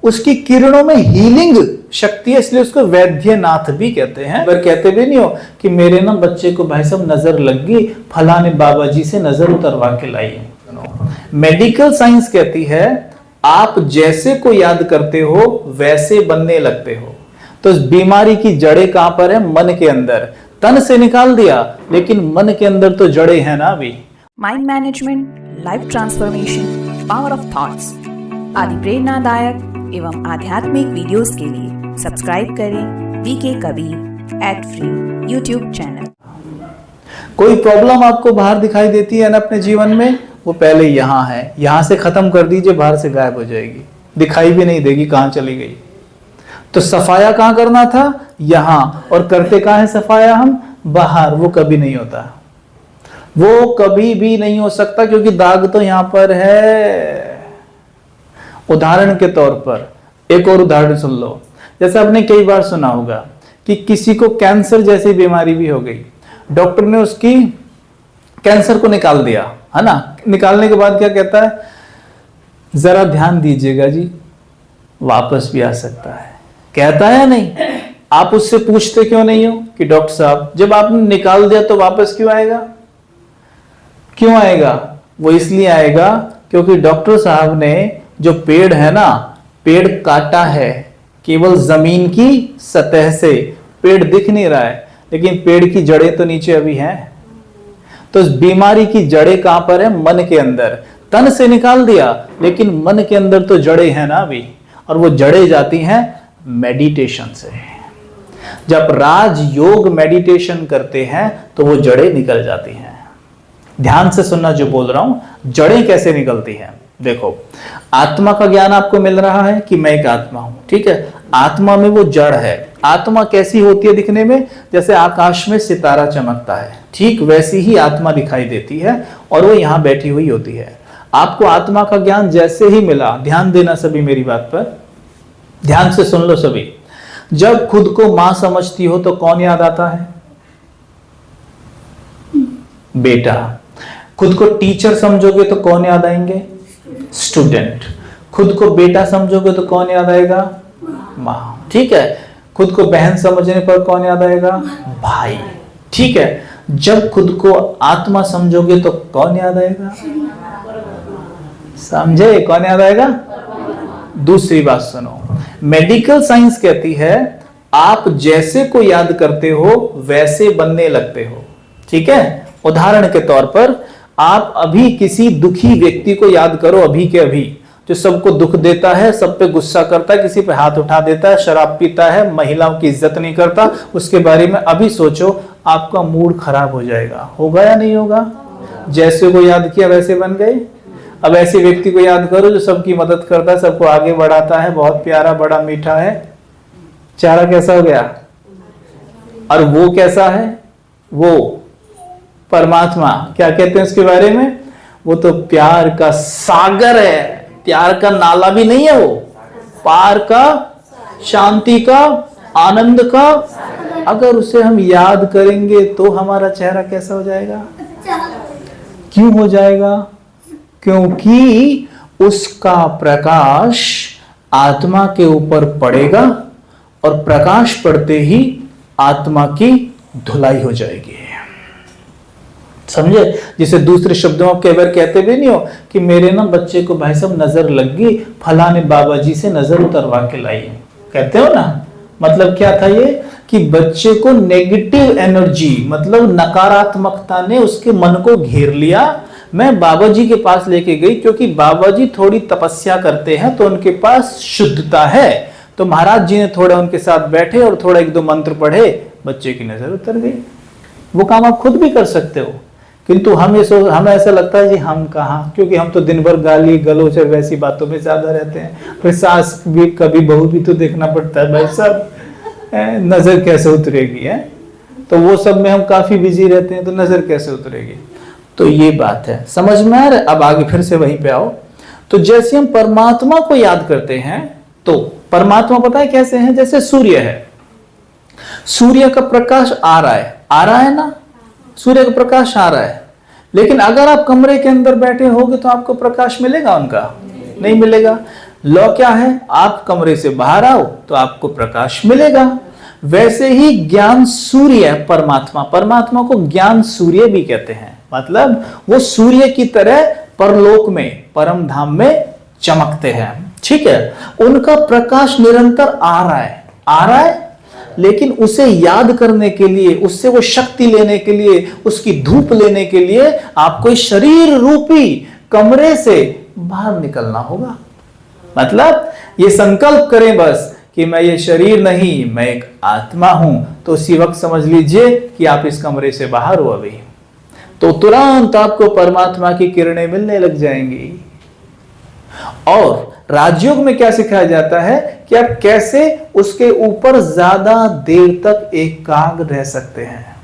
उसकी किरणों में हीलिंग शक्ति है, इसलिए उसको वैद्यनाथ भी कहते हैं। पर कहते भी नहीं हो कि मेरे ना बच्चे को भाई साहब नजर लग गई, फलाने बाबा जी से नजर उतरवा के लाई। मेडिकल साइंस कहती है आप जैसे को याद करते हो वैसे बनने लगते हो। तो इस बीमारी की जड़ें कहां पर है? मन के अंदर। तन से निकाल दिया, लेकिन मन के अंदर तो जड़ें हैं ना अभी। Mind management, life transformation, power of thoughts आदि प्रेरणादायक एवं आध्यात्मिक वीडियोस के लिए सब्सक्राइब करें VK Kabir @free YouTube channel. कोई प्रॉब्लम आपको बाहर दिखाई देती है ना अपने जीवन में, वो पहले यहाँ है, यहाँ से खत्म कर दीजिए, बाहर से गायब हो जाएगी, दिखाई भी नहीं देगी कहाँ चली गई। तो सफाया कहाँ करना था? यहाँ। और करते कहाँ है सफाया हम? बाहर। वो कभी नहीं होता, वो कभी भी नहीं हो सकता, क्योंकि दाग तो यहाँ पर है। उदाहरण के तौर पर एक और उदाहरण सुन लो। जैसे आपने कई बार सुना होगा कि किसी को कैंसर जैसी बीमारी भी हो गई, डॉक्टर ने उसकी कैंसर को निकाल दिया, है ना। निकालने के बाद क्या कहता है? जरा ध्यान दीजिएगा जी, वापस भी आ सकता है। कहता है नहीं? आप उससे पूछते क्यों नहीं हो कि डॉक्टर साहब जब आपने निकाल दिया तो वापस क्यों आएगा? क्यों आएगा? वो इसलिए आएगा क्योंकि डॉक्टर साहब ने जो पेड़ है ना, पेड़ काटा है केवल जमीन की सतह से, पेड़ दिख नहीं रहा है, लेकिन पेड़ की जड़ें तो नीचे अभी हैं। तो इस बीमारी की जड़ें कहां पर है? मन के अंदर। तन से निकाल दिया, लेकिन मन के अंदर तो जड़ें हैं ना अभी, और वो जड़ें जाती हैं मेडिटेशन से। जब राजयोग मेडिटेशन करते हैं तो वो जड़ें निकल जाती हैं। ध्यान से सुनना जो बोल रहा हूं, जड़ें कैसे निकलती हैं। देखो, आत्मा का ज्ञान आपको मिल रहा है कि मैं एक आत्मा हूं, ठीक है। आत्मा में वो जड़ है। आत्मा कैसी होती है दिखने में? जैसे आकाश में सितारा चमकता है, ठीक वैसी ही आत्मा दिखाई देती है, और वो यहां बैठी हुई होती है। आपको आत्मा का ज्ञान जैसे ही मिला, ध्यान देना सभी मेरी बात पर, ध्यान से सुन लो सभी। जब खुद को मां समझती हो तो कौन याद आता है? बेटा। खुद को टीचर समझोगे तो कौन याद आएंगे? स्टूडेंट। खुद को बेटा समझोगे तो कौन याद आएगा? मां। ठीक है। खुद को बहन समझने पर कौन याद आएगा? भाई। ठीक है। जब खुद को आत्मा समझोगे तो कौन याद आएगा? समझे? कौन याद आएगा? दूसरी बात सुनो, मेडिकल साइंस कहती है आप जैसे को याद करते हो वैसे बनने लगते हो। ठीक है। उदाहरण के तौर पर आप अभी किसी दुखी व्यक्ति को याद करो, अभी के अभी, जो सबको दुख देता है, सब पे गुस्सा करता है, किसी पे हाथ उठा देता है, शराब पीता है, महिलाओं की इज्जत नहीं करता, उसके बारे में अभी सोचो, आपका मूड खराब हो जाएगा। होगा या नहीं होगा? जैसे को याद किया वैसे बन गए। अब ऐसे व्यक्ति को याद करो जो सबकी मदद करता है, सबको आगे बढ़ाता है, बहुत प्यारा, बड़ा मीठा है, चेहरा कैसा हो गया? और वो कैसा है? वो परमात्मा, क्या कहते हैं उसके बारे में? वो तो प्यार का सागर है, प्यार का नाला भी नहीं है, वो पार का, शांति का, आनंद का। अगर उसे हम याद करेंगे तो हमारा चेहरा कैसा हो जाएगा? क्यों हो जाएगा? क्योंकि उसका प्रकाश आत्मा के ऊपर पड़ेगा, और प्रकाश पड़ते ही आत्मा की धुलाई हो जाएगी। समझे? जिसे दूसरे शब्दों में कई बार कहते भी नहीं हो कि मेरे ना बच्चे को भाई साहब नजर लग गई, फलाने बाबा जी से नजर उतरवा के लाई। कहते हो ना? मतलब क्या था ये? कि बच्चे को नेगेटिव एनर्जी, मतलब नकारात्मकता ने उसके मन को घेर लिया। मैं बाबा जी के पास लेके गई क्योंकि बाबा जी थोड़ी तपस्या करते हैं तो उनके पास शुद्धता है। तो महाराज जी ने थोड़ा उनके साथ बैठे और थोड़ा एक दो मंत्र पढ़े, बच्चे की नजर उतर गई। वो काम आप खुद भी कर सकते हो, किंतु हमें ऐसा लगता है जी हम कहाँ, क्योंकि हम तो दिन भर गाली गलौज और वैसी बातों में ज्यादा रहते हैं। फिर सास भी, कभी बहू भी तो देखना पड़ता है भाई साहब, नजर कैसे उतरेगी है? तो वो सब में हम काफी बिजी रहते हैं, तो नजर कैसे उतरेगी? तो ये बात है, समझ में आ रहा है? अब आगे फिर से वहीं पे आओ। तो जैसे हम परमात्मा को याद करते हैं, तो परमात्मा पता है कैसे है? जैसे सूर्य है, सूर्य का प्रकाश आ रहा है ना, सूर्य का प्रकाश आ रहा है, लेकिन अगर आप कमरे के अंदर बैठे होगे तो आपको प्रकाश मिलेगा उनका? नहीं मिलेगा। लॉ क्या है? आप कमरे से बाहर आओ तो आपको प्रकाश मिलेगा। वैसे ही ज्ञान सूर्य परमात्मा, परमात्मा को ज्ञान सूर्य भी कहते हैं, मतलब वो सूर्य की तरह परलोक में, परम धाम में चमकते हैं। ठीक है, उनका प्रकाश निरंतर आ रहा है, लेकिन उसे याद करने के लिए, उससे वो शक्ति लेने के लिए, उसकी धूप लेने के लिए आपको शरीर रूपी कमरे से बाहर निकलना होगा। मतलब ये संकल्प करें बस कि मैं ये शरीर नहीं, मैं एक आत्मा हूं, तो उसी वक्त समझ लीजिए कि आप इस कमरे से बाहर हो अभी, तो तुरंत आपको परमात्मा की किरणें मिलने लग जाएंगी। और राजयोग में क्या सिखाया जाता है कि आप कैसे उसके ऊपर ज्यादा देर तक एकाग्र रह सकते हैं।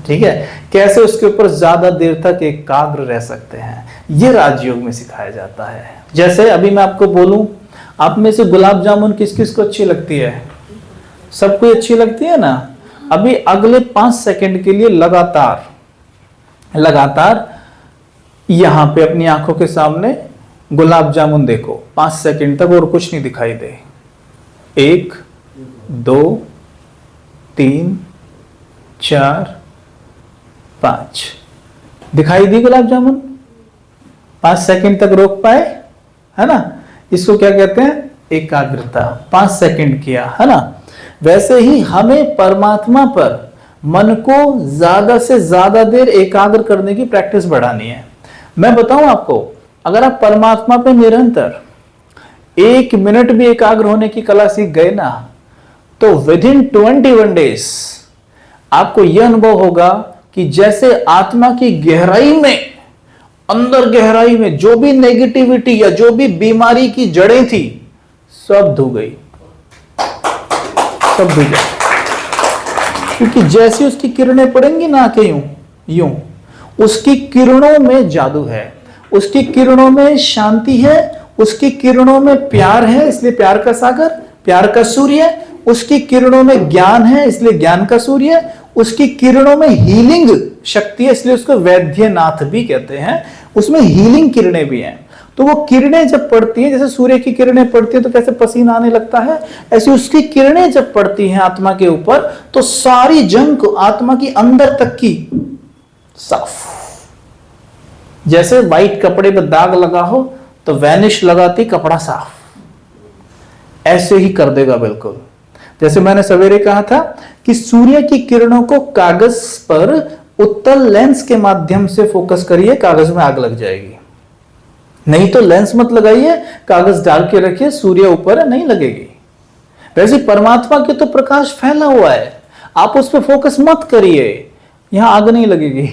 ठीक है, कैसे उसके ऊपर ज्यादा देर तक एकाग्र रह सकते हैं, यह राजयोग में सिखाया जाता है। जैसे अभी मैं आपको बोलूं, आप में से गुलाब जामुन किस किस को अच्छी लगती है? सबको अच्छी लगती है ना। अभी अगले 5 सेकंड के लिए लगातार यहां पे अपनी आंखों के सामने गुलाब जामुन देखो 5 सेकंड तक, और कुछ नहीं दिखाई दे। 1 2 3 4 5 दिखाई दी गुलाब जामुन? 5 सेकंड तक रोक पाए, है ना? इसको क्या कहते हैं? एकाग्रता। 5 सेकंड किया, है ना? वैसे ही हमें परमात्मा पर मन को ज्यादा से ज्यादा देर एकाग्र करने की प्रैक्टिस बढ़ानी है। मैं बताऊं आपको, अगर आप परमात्मा पे निरंतर 1 मिनट भी एकाग्र होने की कला सीख गए ना, तो विदिन 21 डेज आपको यह अनुभव होगा कि जैसे आत्मा की गहराई में, अंदर गहराई में जो भी नेगेटिविटी या जो भी बीमारी की जड़ें थी, सब धो गई, सब धो गई। क्योंकि जैसे उसकी किरणें पड़ेंगी ना आके यूं उसकी किरणों में जादू है, उसकी किरणों में शांति है, उसकी किरणों में प्यार है, इसलिए प्यार का सागर, प्यार का सूर्य। उसकी किरणों में ज्ञान है, इसलिए ज्ञान का सूर्य। उसकी किरणों में हीलिंग शक्ति है, इसलिए उसको वैद्यनाथ भी कहते हैं। उसमें हीलिंग किरणें भी हैं। तो वो किरणें जब पड़ती हैं, जैसे सूर्य की किरणें पड़ती हैं तो कैसे पसीना आने लगता है, ऐसे उसकी किरणें जब पड़ती हैं आत्मा के ऊपर, तो सारी जंग आत्मा की अंदर तक की साफ। जैसे व्हाइट कपड़े पर दाग लगा हो तो वैनिश लगाती कपड़ा साफ, ऐसे ही कर देगा बिल्कुल। जैसे मैंने सवेरे कहा था कि सूर्य की किरणों को कागज पर उत्तल लेंस के माध्यम से फोकस करिए, कागज में आग लग जाएगी। नहीं तो लेंस मत लगाइए, कागज डाल के रखिए, सूर्य ऊपर है, नहीं लगेगी। वैसे परमात्मा के तो प्रकाश फैला हुआ है, आप उस पर फोकस मत करिए, यहां आग नहीं लगेगी।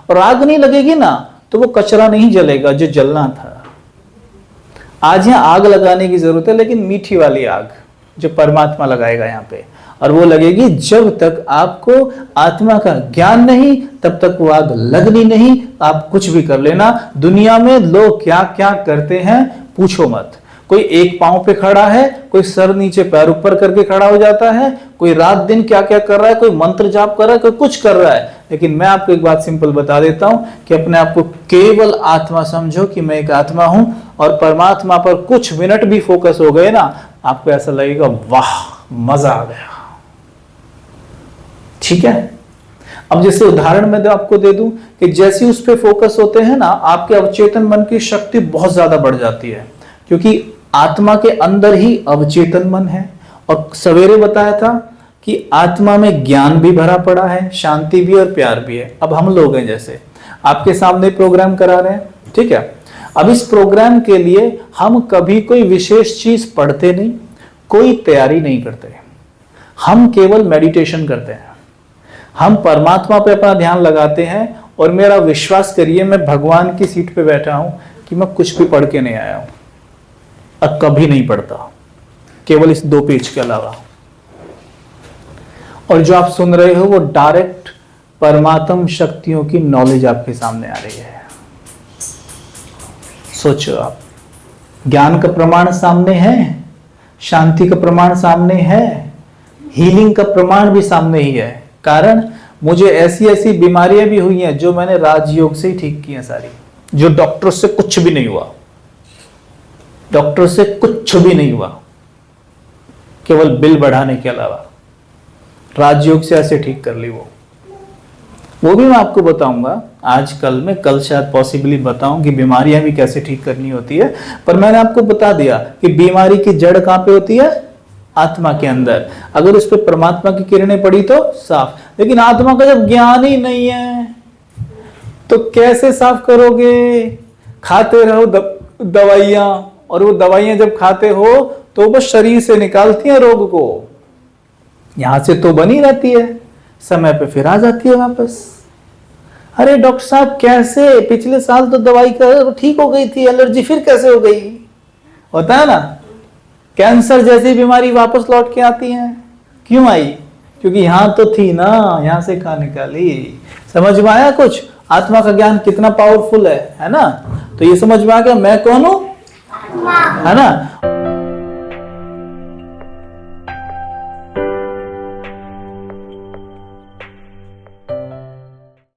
और आग नहीं लगेगी ना तो वो कचरा नहीं जलेगा जो जलना था। आज यहां आग लगाने की जरूरत है, लेकिन मीठी वाली आग जो परमात्मा लगाएगा यहां पे, और वो लगेगी जब तक आपको आत्मा का ज्ञान नहीं, तब तक वो आग लगनी नहीं। आप कुछ भी कर लेना, दुनिया में लोग क्या क्या करते हैं पूछो मत। कोई एक पांव पे खड़ा है, कोई सर नीचे पैर ऊपर करके खड़ा हो जाता है, कोई रात दिन क्या क्या कर रहा है, कोई मंत्र जाप कर रहा है, कोई कुछ कर रहा है। लेकिन मैं आपको एक बात सिंपल बता देता हूं कि अपने आप को केवल आत्मा समझो कि मैं एक आत्मा हूं, और परमात्मा पर कुछ मिनट भी फोकस हो गए ना, आपको ऐसा लगेगा वाह मजा आ गया। ठीक है, अब जैसे उदाहरण मैं आपको दे दूं कि जैसे उस पर फोकस होते हैं ना, आपके अवचेतन मन की शक्ति बहुत ज्यादा बढ़ जाती है, क्योंकि आत्मा के अंदर ही अवचेतन मन है। और सवेरे बताया था कि आत्मा में ज्ञान भी भरा पड़ा है, शांति भी और प्यार भी है। अब हम लोग हैं, जैसे आपके सामने प्रोग्राम करा रहे हैं, ठीक है। अब इस प्रोग्राम के लिए हम कभी कोई विशेष चीज पढ़ते नहीं, कोई तैयारी नहीं करते, हम केवल मेडिटेशन करते हैं। हम परमात्मा पे अपना ध्यान लगाते हैं, और मेरा विश्वास करिए मैं भगवान की सीट पे बैठा हूं कि मैं कुछ भी पढ़ के नहीं आया हूं, और कभी नहीं पढ़ता, केवल इस 2 पेज के अलावा। और जो आप सुन रहे हो वो डायरेक्ट परमात्म शक्तियों की नॉलेज आपके सामने आ रही है। सोचो आप, ज्ञान का प्रमाण सामने है, शांति का प्रमाण सामने है, हीलिंग का प्रमाण भी सामने ही है। कारण मुझे ऐसी ऐसी बीमारियां भी हुई हैं जो मैंने राजयोग से ही ठीक की हैं सारी, जो डॉक्टर से कुछ भी नहीं हुआ। डॉक्टर से कुछ भी नहीं हुआ, केवल बिल बढ़ाने के अलावा। राजयोग से ऐसे ठीक कर ली वो भी मैं आपको बताऊंगा आजकल में, कल शायद पॉसिबली बताऊं कि बीमारियां भी कैसे ठीक करनी होती है। पर मैंने आपको बता दिया कि बीमारी की जड़ कहां पे होती है? आत्मा के अंदर। अगर उस पर परमात्मा की किरणें पड़ी तो साफ, लेकिन आत्मा का जब ज्ञान ही नहीं है तो कैसे साफ करोगे? खाते रहो दवाइयां, और वो दवाइयां जब खाते हो तो वो शरीर से निकालती है रोग को, यहां से तो बनी रहती है, समय पे फिर आ जाती है वापस। अरे डॉक्टर साहब कैसे, पिछले साल तो दवाई कर ठीक हो गई थी, एलर्जी फिर कैसे हो गई? होता है ना, कैंसर जैसी बीमारी वापस लौट के आती है। क्यों आई? क्योंकि यहां तो थी ना, यहां से कहां निकाली। समझ में आया कुछ? आत्मा का ज्ञान कितना पावरफुल है ना? तो ये समझ में आ गया मैं कौन हूं, है ना?